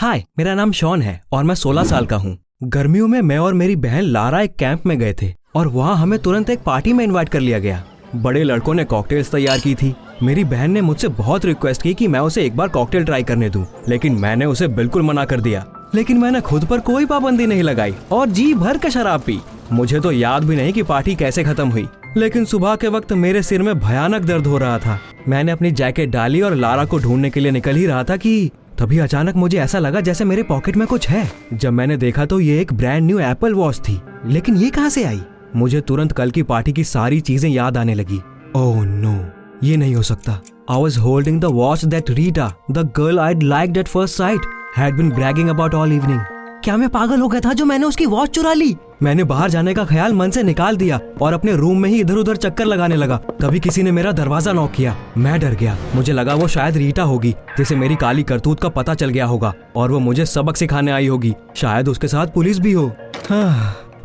हाय, मेरा नाम शॉन है और मैं 16 साल का हूँ। गर्मियों में मैं और मेरी बहन लारा एक कैंप में गए थे और वहाँ हमें तुरंत एक पार्टी में इनवाइट कर लिया गया। बड़े लड़कों ने कॉकटेल्स तैयार की थी। मेरी बहन ने मुझसे बहुत रिक्वेस्ट की कि मैं उसे एक बार कॉकटेल ट्राई करने दूं, लेकिन मैंने उसे बिल्कुल मना कर दिया। लेकिन मैंने खुद पर कोई पाबंदी नहीं लगाई और जी भर के शराब पी। मुझे तो याद भी नहीं कि पार्टी कैसे खत्म हुई, लेकिन सुबह के वक्त मेरे सिर में भयानक दर्द हो रहा था। मैंने अपनी जैकेट डाली और लारा को ढूंढने के लिए निकल ही रहा था कि तभी अचानक मुझे ऐसा लगा जैसे मेरे पॉकेट में कुछ है। जब मैंने देखा तो ये एक ब्रांड न्यू एप्पल वॉच थी, लेकिन ये कहाँ से आई? मुझे तुरंत कल की पार्टी की सारी चीजें याद आने लगी। ओह नो, ये नहीं हो सकता। I was holding the watch that Rita, the girl I'd liked at first sight, had been bragging about all evening. क्या मैं पागल हो गया था जो मैंने उसकी वॉच चुरा ली? मैंने बाहर जाने का ख्याल मन से निकाल दिया और अपने रूम में ही इधर उधर चक्कर लगाने लगा। तभी किसी ने मेरा दरवाजा नॉक किया। मैं डर गया। मुझे लगा वो शायद रीटा होगी, जिसे मेरी काली करतूत का पता चल गया होगा और वो मुझे सबक सिखाने आई होगी। शायद उसके साथ पुलिस भी हो।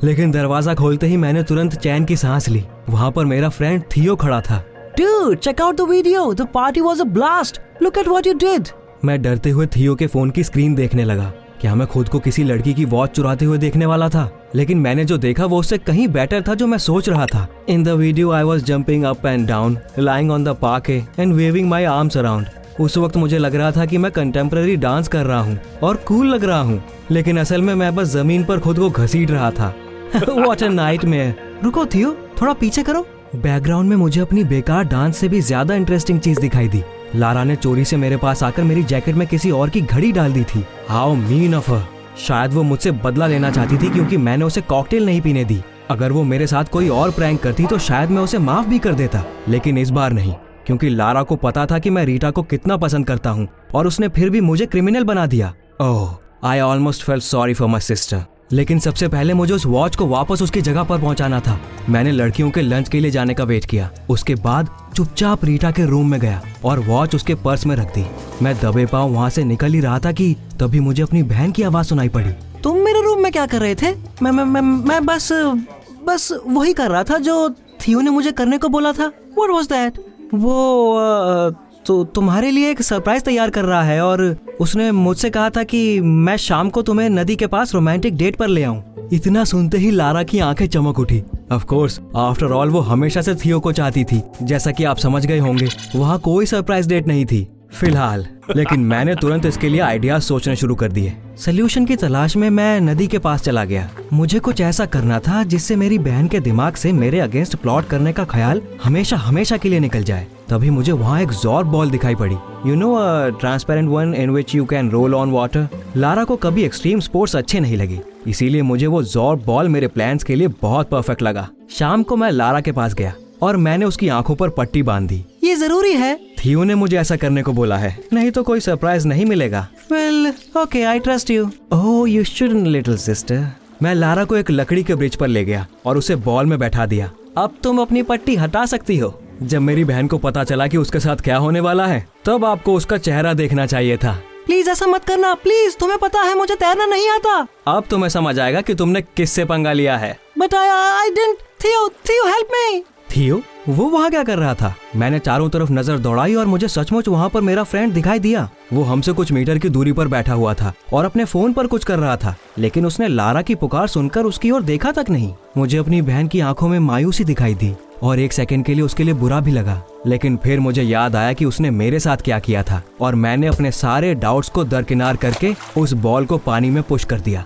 लेकिन दरवाजा खोलते ही मैंने तुरंत चैन की सांस ली। वहाँ पर मेरा फ्रेंड थियो खड़ा था। Dude, check out the video. The party was a blast. Look at what you did. मैं डरते हुए थियो के फोन की स्क्रीन देखने लगा। क्या मैं खुद को किसी लड़की की वॉच चुराते हुए देखने वाला था? लेकिन मैंने जो देखा वो उससे कहीं बेटर था जो मैं सोच रहा था। In the video, I was jumping up and down, lying on the parquet and waving my arms around. उस वक्त मुझे लग रहा था कि मैं कंटेम्पररी डांस कर रहा हूँ और कूल लग रहा हूँ, लेकिन असल में मैं बस जमीन पर खुद को घसीट रहा था। What a nightmare. रुको थियो, थोड़ा पीछे करो। बैकग्राउंड में मुझे अपनी बेकार डांस से भी ज्यादा इंटरेस्टिंग चीज दिखाई दी। लारा ने चोरी से मेरे पास आकर मेरी जैकेट में किसी और की घड़ी डाल दी थी। How mean of her. शायद वो मुझसे बदला लेना चाहती थी क्योंकि मैंने उसे कॉकटेल नहीं पीने दी। अगर वो मेरे साथ कोई और प्रैंक करती तो शायद मैं उसे माफ भी कर देता, लेकिन इस बार नहीं, क्योंकि लारा को पता था कि मैं रीटा को कितना पसंद करता हूँ और उसने फिर भी मुझे क्रिमिनल बना दिया। Oh, I almost felt sorry for my sister. लेकिन सबसे पहले मुझे उस वॉच को वापस उसकी जगह पर पहुंचाना था। मैंने लड़कियों के लंच के लिए जाने का वेट किया। उसके बाद चुपचाप रीटा के रूम में गया और वॉच उसके पर्स में रख दी। मैं दबे पांव वहां से निकल ही रहा था कि तभी मुझे अपनी बहन की आवाज सुनाई पड़ी। तुम मेरे रूम में क्या कर रहे थे? मैं बस वही कर रहा था जो थियो ने मुझे करने को बोला था। What was that? वो तो तुम्हारे लिए एक सरप्राइज तैयार कर रहा है और उसने मुझसे कहा था कि मैं शाम को तुम्हें नदी के पास रोमांटिक डेट पर ले आऊं। इतना सुनते ही लारा की आंखें चमक उठी। ऑफ कोर्स, आफ्टर ऑल वो हमेशा से थियो को चाहती थी। जैसा कि आप समझ गए होंगे, वहाँ कोई सरप्राइज डेट नहीं थी फिलहाल। लेकिन मैंने तुरंत इसके लिए आइडियाज सोचने शुरू कर दिए। सोल्यूशन की तलाश में मैं नदी के पास चला गया। मुझे कुछ ऐसा करना था जिससे मेरी बहन के दिमाग से मेरे अगेंस्ट प्लॉट करने का ख्याल हमेशा के लिए निकल जाए। तभी मुझे वहाँ एक जॉर्ब बॉल दिखाई पड़ी। You know, transparent one in which you can roll on water. Lara को कभी एक्सट्रीम स्पोर्ट्स अच्छे नहीं लगे, इसीलिए मुझे वो जॉर्ब बॉल मेरे प्लान्स के लिए बहुत परफेक्ट लगा। शाम को मैं लारा के पास गया और मैंने उसकी आंखों पर पट्टी बांध दी। ये जरूरी है, थियो ने मुझे ऐसा करने को बोला है, नहीं तो कोई सरप्राइज नहीं मिलेगा। Well, okay, I trust you. Oh, you shouldn't little sister. मैं लारा को एक लकड़ी के ब्रिज पर ले गया और उसे बॉल में बैठा दिया। अब तुम अपनी पट्टी हटा सकती हो। जब मेरी बहन को पता चला कि उसके साथ क्या होने वाला है, तब आपको उसका चेहरा देखना चाहिए था। प्लीज ऐसा मत करना, प्लीज। तुम्हें पता है मुझे तैरना नहीं आता। अब तुम्हें समझ आएगा कि तुमने किससे पंगा लिया है। But I didn't. थियो हेल्प मी। थियो? वो वहाँ क्या कर रहा था? मैंने चारों तरफ नजर दौड़ाई और मुझे सचमुच वहाँ पर मेरा फ्रेंड दिखाई दिया। वो हमसे कुछ मीटर की दूरी पर बैठा हुआ था और अपने फोन पर कुछ कर रहा था, लेकिन उसने लारा की पुकार सुनकर उसकी ओर देखा तक नहीं। मुझे अपनी बहन की आंखों में मायूसी दिखाई दी और एक सेकंड के लिए उसके लिए बुरा भी लगा, लेकिन फिर मुझे याद आया कि उसने मेरे साथ क्या किया था और मैंने अपने सारे डाउट्स को दरकिनार करके उस बॉल को पानी में पुश कर दिया।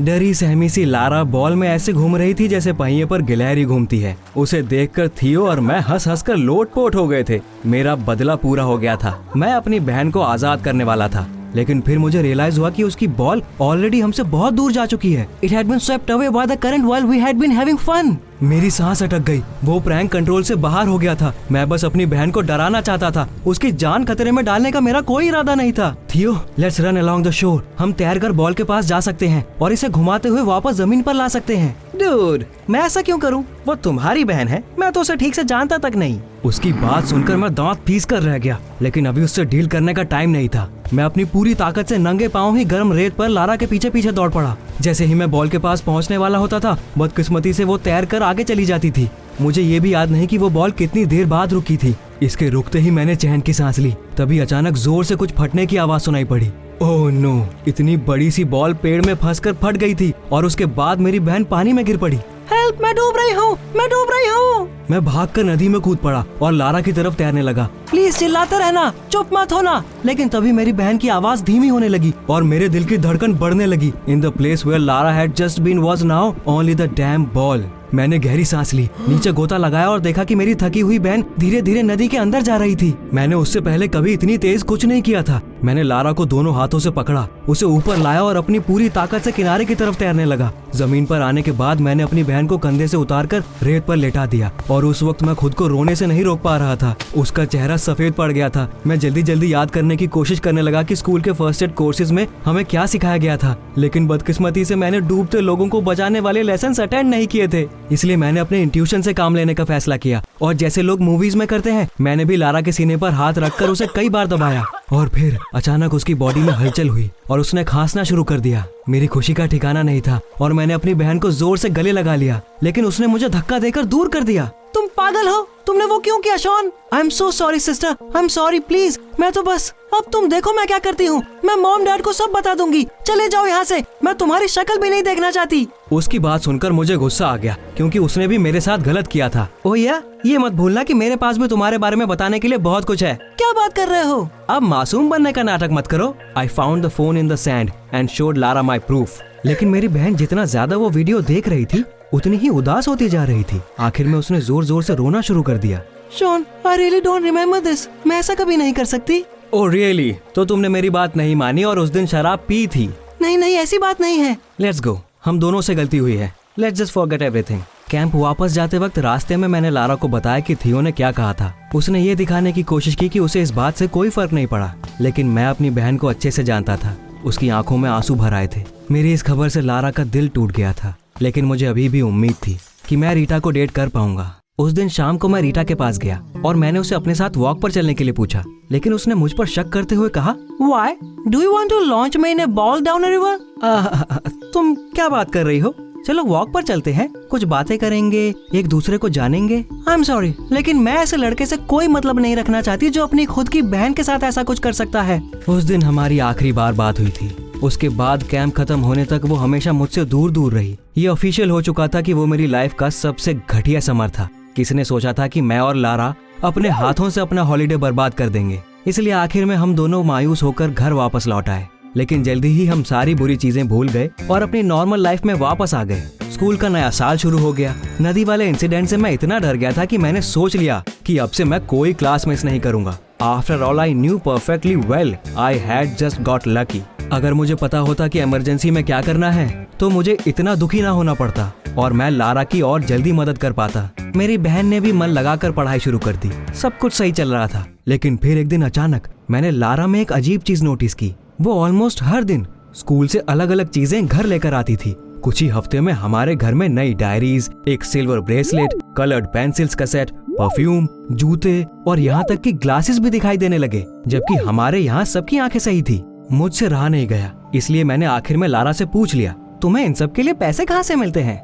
डरी सहमी सी लारा बॉल में ऐसे घूम रही थी जैसे पहिए पर गिलहरी घूमती है। उसे देखकर थियो और मैं हंस हंस कर लोटपोट हो गए थे। मेरा बदला पूरा हो गया था। मैं अपनी बहन को आजाद करने वाला था, लेकिन फिर मुझे रियलाइज हुआ कि उसकी बॉल ऑलरेडी हमसे बहुत दूर जा चुकी है। It had been swept away by the current while we had been having fun. मेरी सांस अटक गई। वो प्रैंक कंट्रोल से बाहर हो गया था। मैं बस अपनी बहन को डराना चाहता था। उसकी जान खतरे में डालने का मेरा कोई इरादा नहीं था। थियो, let's run along the shore. हम तैरकर बॉल के पास जा सकते हैं और इसे घुमाते हुए वापस जमीन पर ला सकते हैं। डूड, मैं ऐसा क्यों करूं? वो तुम्हारी बहन है, मैं तो उसे ठीक से जानता तक नहीं। उसकी बात सुनकर मैं दांत पीस कर रह गया, लेकिन अभी उससे डील करने का टाइम नहीं था। मैं अपनी पूरी ताकत से नंगे पांव ही गर्म रेत पर लारा के पीछे पीछे दौड़ पड़ा। जैसे ही मैं बॉल के पास पहुंचने वाला होता था, बदकिस्मती से वो तैर कर आगे चली जाती थी। मुझे ये भी याद नहीं कि वो बॉल कितनी देर बाद रुकी थी। इसके रुकते ही मैंने चैन की सांस ली। तभी अचानक जोर से कुछ फटने की आवाज सुनाई पड़ी। ओह नो, इतनी बड़ी सी बॉल पेड़ में फंसकर फट गई थी और उसके बाद मेरी बहन पानी में गिर पड़ी। हेल्प, मैं डूब रही हूँ, मैं डूब रही हूँ। मैं भागकर नदी में कूद पड़ा और लारा की तरफ तैरने लगा। प्लीज चिल्लाते रहना, चुप मत होना। लेकिन तभी मेरी बहन की आवाज धीमी होने लगी और मेरे दिल की धड़कन बढ़ने लगी। In the place where Lara had just been was now only the damn ball. मैंने गहरी सांस ली, नीचे गोता लगाया और देखा कि मेरी थकी हुई बहन धीरे धीरे नदी के अंदर जा रही थी। मैंने उससे पहले कभी इतनी तेज कुछ नहीं किया था। मैंने लारा को दोनों हाथों से पकड़ा, उसे ऊपर लाया और अपनी पूरी ताकत से किनारे की तरफ तैरने लगा। जमीन पर आने के बाद मैंने अपनी बहन को कंधे से उतारकर रेत पर लेटा दिया और उस वक्त मैं खुद को रोने से नहीं रोक पा रहा था। उसका चेहरा सफेद पड़ गया था। मैं जल्दी जल्दी याद करने की कोशिश करने लगा कि स्कूल के फर्स्ट एड कोर्सेज में हमें क्या सिखाया गया था, लेकिन बदकिस्मती से मैंने डूबते लोगों को बचाने वाले लेसन अटेंड नहीं किए थे। इसलिए मैंने अपने इंट्यूशन से काम लेने का फैसला किया और जैसे लोग मूवीज में करते हैं, मैंने भी लारा के सीने पर हाथ रखकर उसे कई बार दबाया। और फिर अचानक उसकी बॉडी में हलचल हुई और उसने खांसना शुरू कर दिया। मेरी खुशी का ठिकाना नहीं था और मैंने अपनी बहन को जोर से गले लगा लिया, लेकिन उसने मुझे धक्का देकर दूर कर दिया। तुम पागल हो, तुमने वो क्यों किया Shawn? I am so sorry sister, I am sorry please. मैं तो बस, अब तुम देखो मैं क्या करती हूँ। मैं मॉम डैड को सब बता दूंगी। चले जाओ यहाँ से, मैं तुम्हारी शक्ल भी नहीं देखना चाहती। उसकी बात सुनकर मुझे गुस्सा आ गया क्योंकि उसने भी मेरे साथ गलत किया था। ओह या, ये मत भूलना कि मेरे पास भी तुम्हारे बारे में बताने के लिए बहुत कुछ है। क्या बात कर रहे हो? अब मासूम बनने का नाटक मत करो। I found the phone in the sand and showed Lara my proof. लेकिन मेरी बहन जितना ज्यादा वो वीडियो देख रही थी उतनी ही उदास होती जा रही थी। आखिर में उसने जोर जोर से रोना शुरू कर दिया। Shawn, I really don't remember this. मैं ऐसा कभी नहीं कर सकती। Oh really? तो तुमने मेरी बात नहीं मानी और उस दिन शराब पी थी? नहीं नहीं, ऐसी बात नहीं है। लेट्स गो, हम दोनों से गलती हुई है। Let's just forget everything. Camp वापस जाते वक्त रास्ते में मैंने लारा को बताया कि थियो ने क्या कहा था। उसने ये दिखाने की कोशिश की कि उसे इस बात से कोई फर्क नहीं पड़ा, लेकिन मैं अपनी बहन को अच्छे से जानता था। उसकी आंखों में आंसू भर आए थे। मेरी इस खबर से लारा का दिल टूट गया था, लेकिन मुझे अभी भी उम्मीद थी कि मैं रीटा को डेट कर पाऊंगा। उस दिन शाम को मैं रीटा के पास गया और मैंने उसे अपने साथ वॉक पर चलने के लिए पूछा, लेकिन उसने मुझ पर शक करते हुए कहा, Why? Do you want to launch me in a ball down a river? तुम क्या बात कर रही हो? चलो वॉक पर चलते हैं, कुछ बातें करेंगे, एक दूसरे को जानेंगे। आई एम सॉरी, लेकिन मैं ऐसे लड़के से कोई मतलब नहीं रखना चाहती जो अपनी खुद की बहन के साथ ऐसा कुछ कर सकता है। उस दिन हमारी आखिरी बार बात हुई थी। उसके बाद कैंप खत्म होने तक वो हमेशा मुझसे दूर दूर रही। ये ऑफिशियल हो चुका था कि वो मेरी लाइफ का सबसे घटिया समर था। किसने सोचा था कि मैं और लारा अपने हाथों से अपना हॉलिडे बर्बाद कर देंगे। इसलिए आखिर में हम दोनों मायूस होकर घर वापस लौट आए, लेकिन जल्दी ही हम सारी बुरी चीजें भूल गए और अपनी नॉर्मल लाइफ में वापस आ गए। स्कूल का नया साल शुरू हो गया। नदी वाले इंसिडेंट से मैं इतना डर गया था कि मैंने सोच लिया कि अब से मैं कोई क्लास मिस नहीं करूंगा। After all I knew perfectly well I had just got lucky. अगर मुझे पता होता कि इमरजेंसी में क्या करना है तो मुझे इतना दुखी ना होना पड़ता और मैं लारा की और जल्दी मदद कर पाता। मेरी बहन ने भी मन लगाकर पढ़ाई शुरू कर दी। सब कुछ सही चल रहा था, लेकिन फिर एक दिन अचानक मैंने लारा में एक अजीब चीज नोटिस की। वो ऑलमोस्ट हर दिन स्कूल से अलग अलग चीजें घर लेकर आती थी। कुछ ही हफ्ते में हमारे घर में नई डायरीज, एक सिल्वर ब्रेसलेट, कलर्ड पेंसिल्स का सेट, परफ्यूम, जूते और यहाँ तक कि ग्लासेस भी दिखाई देने लगे, जबकि हमारे यहाँ सबकी आंखें सही थी। मुझसे रहा नहीं गया, इसलिए मैंने आखिर में लारा से पूछ लिया, तुम्हें इन सब के लिए पैसे कहाँ से मिलते हैं?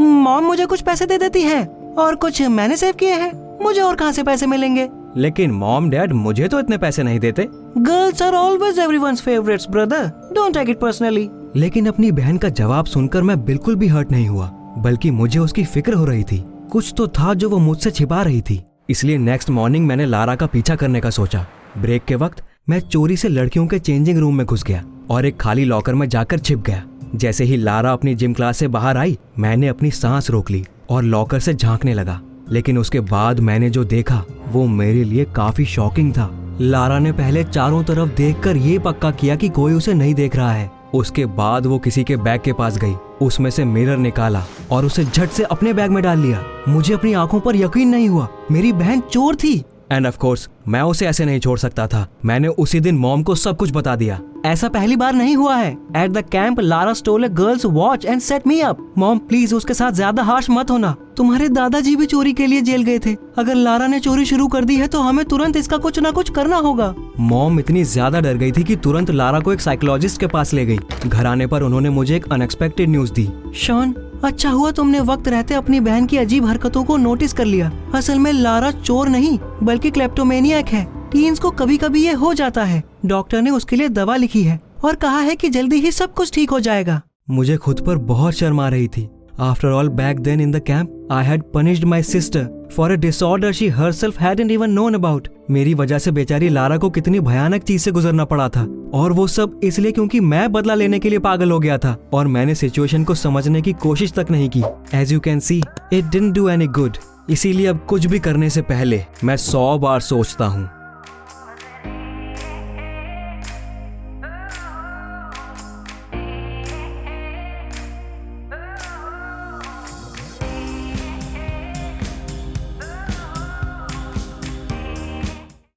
मॉम मुझे कुछ पैसे दे देती है और कुछ मैंने सेव किए हैं। मुझे और कहाँ से पैसे मिलेंगे? लेकिन मॉम डैड मुझे तो इतने पैसे नहीं देते। Girls are always everyone's favourites brother, don't take it personally. लेकिन अपनी बहन का जवाब सुनकर मैं बिल्कुल भी हर्ट नहीं हुआ, बल्कि मुझे उसकी फिक्र हो रही थी। कुछ तो था जो वो मुझसे छिपा रही थी। इसलिए नेक्स्ट मॉर्निंग मैंने लारा का पीछा करने का सोचा। ब्रेक के वक्त मैं चोरी से लड़कियों के चेंजिंग रूम में घुस गया और एक खाली लॉकर में जाकर छिप गया। जैसे ही लारा अपनी जिम क्लास से बाहर आई, मैंने अपनी सांस रोक ली और लॉकर से झांकने लगा। लेकिन उसके बाद मैंने जो देखा वो मेरे लिए काफी शॉकिंग था। लारा ने पहले चारों तरफ देखकर ये पक्का किया कि कोई उसे नहीं देख रहा है। उसके बाद वो किसी के बैग के पास गई, उसमें से मिरर निकाला और उसे झट से अपने बैग में डाल लिया। मुझे अपनी आंखों पर यकीन नहीं हुआ, मेरी बहन चोर थी। एंड ऑफ कोर्स मैं उसे ऐसे नहीं छोड़ सकता था। मैंने उसी दिन मॉम को सब कुछ बता दिया। ऐसा पहली बार नहीं हुआ है। At the camp Lara stole a girl's watch and set me up. Mom please उसके साथ ज्यादा हार्श मत होना। तुम्हारे दादाजी भी चोरी के लिए जेल गए थे। अगर लारा ने चोरी शुरू कर दी है तो हमें तुरंत इसका कुछ ना कुछ करना होगा। मॉम इतनी ज्यादा डर गई थी कि तुरंत लारा को एक साइकोलॉजिस्ट के पास ले गई। घर आने पर उन्होंने मुझे एक अनएक्सपेक्टेड न्यूज दी। शॉन, अच्छा हुआ तुमने वक्त रहते अपनी बहन की अजीब हरकतों को नोटिस कर लिया। असल में लारा चोर नहीं बल्कि क्लेप्टोमेनियक है। टीन्स को कभी कभी ये हो जाता है। डॉक्टर ने उसके लिए दवा लिखी है और कहा है कि जल्दी ही सब कुछ ठीक हो जाएगा। मुझे खुद पर बहुत शर्म आ रही थी। After all, back then in the camp, I had punished my sister for a disorder she herself hadn't even known about. मेरी वजह से बेचारी लारा को कितनी भयानक चीज से गुजरना पड़ा था, और वो सब इसलिए क्योंकि मैं बदला लेने के लिए पागल हो गया था और मैंने सिचुएशन को समझने की कोशिश तक नहीं की। As you can see, it didn't do any good. इसीलिए अब कुछ भी करने से पहले मैं 100 बार सोचता हूँ।